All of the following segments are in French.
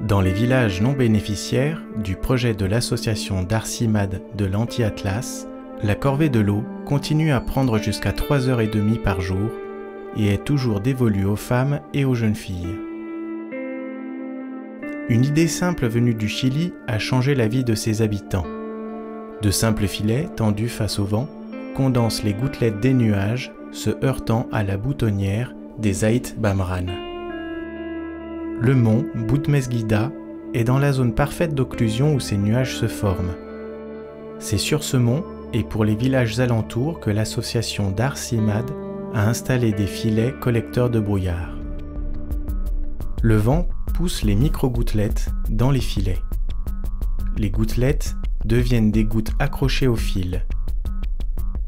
Dans les villages non bénéficiaires du projet de l'association d'Arcimad de l'Anti-Atlas, la corvée de l'eau continue à prendre jusqu'à 3h30 par jour et est toujours dévolue aux femmes et aux jeunes filles. Une idée simple venue du Chili a changé la vie de ses habitants. De simples filets tendus face au vent condensent les gouttelettes des nuages se heurtant à la boutonnière des Ait Bamran. Le mont Boutmesguida est dans la zone parfaite d'occlusion où ces nuages se forment. C'est sur ce mont et pour les villages alentours que l'association d'Arcimad a installé des filets collecteurs de brouillard. Le vent pousse les micro-gouttelettes dans les filets. Les gouttelettes deviennent des gouttes accrochées au fil.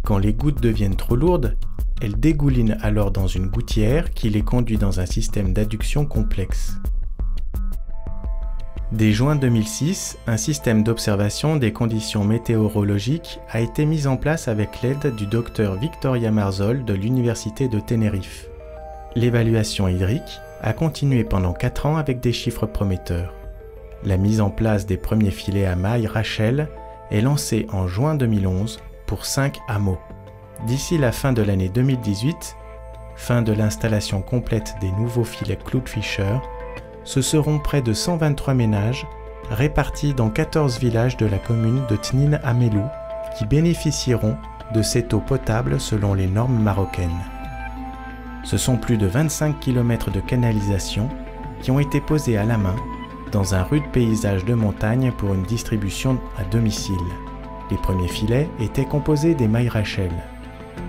Quand les gouttes deviennent trop lourdes, elles dégoulinent alors dans une gouttière qui les conduit dans un système d'adduction complexe. Dès juin 2006, un système d'observation des conditions météorologiques a été mis en place avec l'aide du docteur Victoria Marzol de l'Université de Tenerife. L'évaluation hydrique a continué pendant 4 ans avec des chiffres prometteurs. La mise en place des premiers filets à mailles Rachel est lancée en juin 2011 pour 5 hameaux. D'ici la fin de l'année 2018, fin de l'installation complète des nouveaux filets Cloudfisher, ce seront près de 123 ménages répartis dans 14 villages de la commune de Tnin Amelou qui bénéficieront de cette eau potable selon les normes marocaines. Ce sont plus de 25 km de canalisation qui ont été posés à la main dans un rude paysage de montagne pour une distribution à domicile. Les premiers filets étaient composés des mailles Rachel.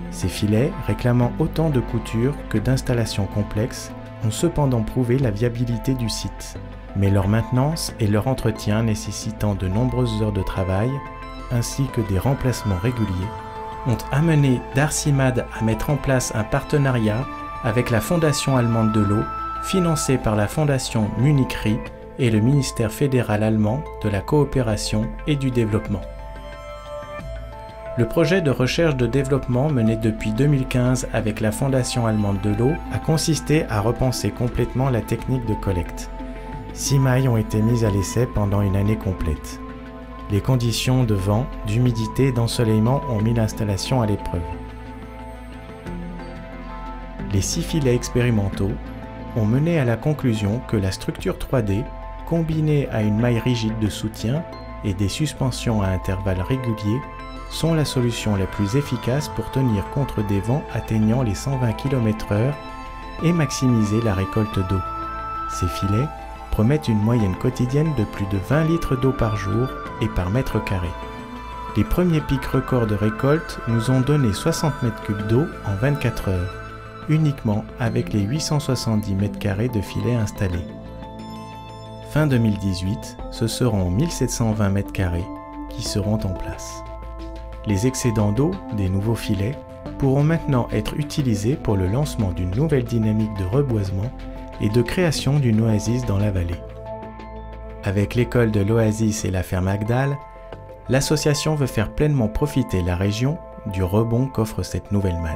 Ces filets, réclamant autant de couture que d'installations complexes, ont cependant prouvé la viabilité du site. Mais leur maintenance et leur entretien nécessitant de nombreuses heures de travail, ainsi que des remplacements réguliers, ont amené d'Arcimad à mettre en place un partenariat avec la Fondation allemande de l'eau, financée par la Fondation Munich Re et le ministère fédéral allemand de la coopération et du développement. Le projet de recherche de développement mené depuis 2015 avec la Fondation allemande de l'eau a consisté à repenser complètement la technique de collecte. 6 mailles ont été mises à l'essai pendant une année complète. Les conditions de vent, d'humidité et d'ensoleillement ont mis l'installation à l'épreuve. Les 6 filets expérimentaux ont mené à la conclusion que la structure 3D, combinée à une maille rigide de soutien et des suspensions à intervalles réguliers, sont la solution la plus efficace pour tenir contre des vents atteignant les 120 km/h et maximiser la récolte d'eau. Ces filets promettent une moyenne quotidienne de plus de 20 litres d'eau par jour et par mètre carré. Les premiers pics records de récolte nous ont donné 60 m3 d'eau en 24 heures, uniquement avec les 870 m² de filets installés. Fin 2018, ce seront 1720 m² qui seront en place. Les excédents d'eau des nouveaux filets pourront maintenant être utilisés pour le lancement d'une nouvelle dynamique de reboisement et de création d'une oasis dans la vallée. Avec l'école de l'Oasis et la ferme Agdal, l'association veut faire pleinement profiter la région du rebond qu'offre cette nouvelle manne.